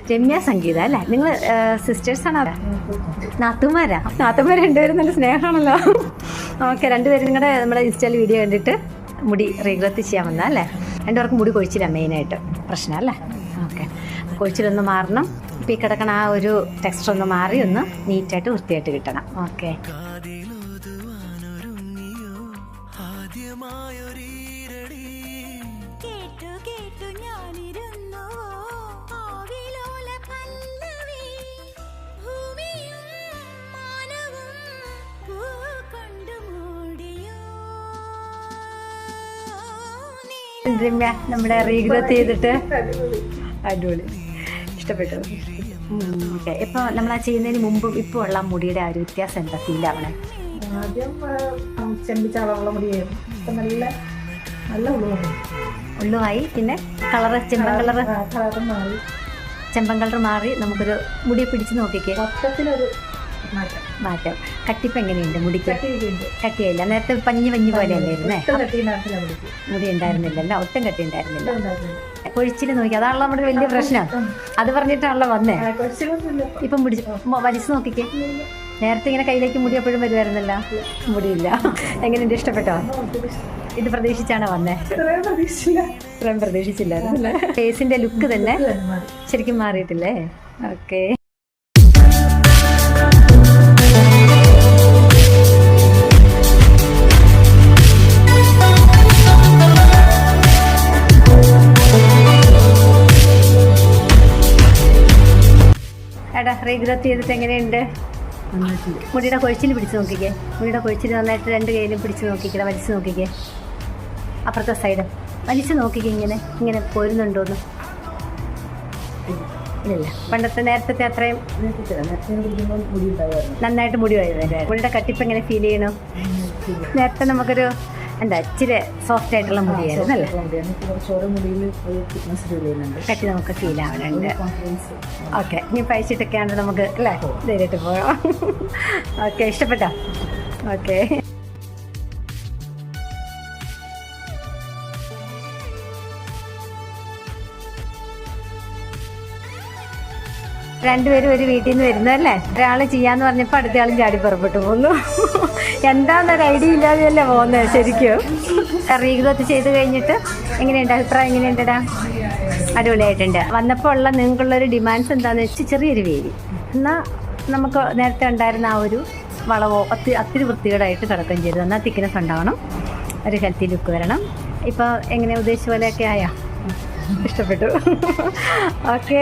രമ്യ സംഗീത അല്ലേ? നിങ്ങൾ സിസ്റ്റേഴ്സാണോ? നാത്തുമാർ രണ്ടുപേരും നല്ല സ്നേഹമാണല്ലോ. ഓക്കെ, രണ്ടുപേരും നിങ്ങളുടെ നമ്മുടെ ഇൻസ്റ്റയിൽ വീഡിയോ കണ്ടിട്ട് മുടി റീഗ്രത്ത് ചെയ്യാൻ വന്നാൽ അല്ലേ? രണ്ടുപേർക്കും മുടി കൊഴിച്ചില്ല മെയിനായിട്ട് പ്രശ്നം അല്ലേ? ഓക്കെ, കൊഴിച്ചിലൊന്ന് മാറണം. ഇപ്പം ഈ കിടക്കണ ആ ഒരു ടെക്സ്ചർ ഒന്ന് മാറി ഒന്ന് നീറ്റായിട്ട് വൃത്തിയായിട്ട് കിട്ടണം. ഓക്കെ, നമ്മുടെ റീഗ്രത്ത് ചെയ്തിട്ട് അടിപൊളി, ഇഷ്ടപ്പെട്ടു. ഓക്കെ, ഇപ്പോൾ നമ്മൾ ആ ചെയ്യുന്നതിന് മുമ്പും ഇപ്പോൾ ഉള്ള മുടിയുടെ ആ ഒരു വ്യത്യാസം എന്താ ഫീൽ ആവണേ? ആദ്യം ചെമ്പിച്ചാളുള്ള മുടിയായിരുന്നു, ഇപ്പം നല്ല ഉള്ളുമായി. പിന്നെ കളറ് ചെമ്പൻ കളർ മാറി നമുക്കൊരു മുടി പിടിച്ച് നോക്കിക്കേ, മൊത്തത്തിലൊരു മാറ്റം. കട്ടിപ്പ് എങ്ങനെയുണ്ട്? മുടിക്ക് കട്ടിയായില്ല, നേരത്തെ പഞ്ഞി പോലെ അല്ലായിരുന്നേ? മുടി ഉണ്ടായിരുന്നില്ലല്ലോ, ഒട്ടും കട്ടി ഉണ്ടായിരുന്നില്ല. കൊഴിച്ചിൽ നോക്കി, അതാണല്ലോ നമ്മുടെ വലിയ പ്രശ്നം. അത് പറഞ്ഞിട്ടാണല്ലോ വന്നേ. ഇപ്പം വലിച്ചു നോക്കിക്കേ. നേരത്തെ ഇങ്ങനെ കയ്യിലേക്ക് മുടി എപ്പോഴും വരുമായിരുന്നല്ലോ, മുടിയില്ല. എങ്ങനെയുണ്ട്? ഇഷ്ടപ്പെട്ടോ? ഇത് പ്രതീക്ഷിച്ചാണ് വന്നേ? ഇത്രയും പ്രതീക്ഷിച്ചില്ലായിരുന്നല്ലേ? ഫേസിന്റെ ലുക്ക് തന്നെ ശരിക്കും മാറിയിട്ടില്ലേ? ഓക്കെ, എടാ റീഗ്രത്ത് ചെയ്തിട്ട് എങ്ങനെയുണ്ട്? മുടിയുടെ കൊഴിച്ചിൽ പിടിച്ച് നോക്കിക്കേ. മുടിയുടെ കൊഴിച്ചിൽ നന്നായിട്ട് രണ്ട് കയ്യിലും പിടിച്ച് നോക്കിക്കേ, വലിച്ച് നോക്കിക്കേ. അപ്പുറത്തെ സൈഡ് വലിച്ച് നോക്കിക്കേ, ഇങ്ങനെ പോരുന്നുണ്ടോന്ന്. ഇല്ല, പണ്ടത്തെ നേരത്തെ അത്രയും നന്നായിട്ട് മുടി വരുന്നത്. മുടിയുടെ കട്ടിപ്പ് എങ്ങനെ ഫീൽ ചെയ്യണം? നേരത്തെ നമുക്കൊരു ഇച്ചിരി സോഫ്റ്റ് ആയിട്ടുള്ള മുടിയായിരുന്നു അല്ലേ? കട്ടി നമുക്ക് ഫീൽ ആവുന്നുണ്ട്. ഓക്കെ, ഇനി പൈച്ചിട്ടൊക്കെയാണ് നമുക്ക് അല്ലേ ധൈര്യമായിട്ട് പോകാം. ഓക്കെ, ഇഷ്ടപ്പെട്ടോ? ഓക്കെ, രണ്ടുപേരും ഒരു വീട്ടിൽ നിന്ന് വരുന്നതല്ലേ? ഒരാൾ ചെയ്യാന്ന് പറഞ്ഞപ്പോൾ അടുത്ത ആളും ചാടി പുറപ്പെട്ടു പോന്നു. എന്താന്നൊരു ഐഡിയ ഇല്ലാതെയല്ലേ പോകുന്നത് ശരിക്കും. റീഗ്രത്ത് ചെയ്ത് കഴിഞ്ഞിട്ട് എങ്ങനെയുണ്ട്? അഭിപ്രായം എങ്ങനെയുണ്ടടാ? അടിപൊളിയായിട്ടുണ്ട്. വന്നപ്പോൾ ഉള്ള നിങ്ങൾക്കുള്ളൊരു ഡിമാൻഡ്സ് എന്താണെന്ന് വെച്ചാൽ ചെറിയൊരു വേരി, എന്നാൽ നമുക്ക് നേരത്തെ ഉണ്ടായിരുന്ന ആ ഒരു വളവോ ഒത്തിരി വൃത്തികേടായിട്ട് കിടക്കുകയും ചെയ്തു. എന്നാൽ തിക്നെസ് ഉണ്ടാവണം, ഒരു ഹെൽത്തി ലുക്ക് വരണം. ഇപ്പോൾ എങ്ങനെ ഉദ്ദേശിച്ച പോലെയൊക്കെ ആയാ? ഇഷ്ടപ്പെട്ടു. ഓക്കെ.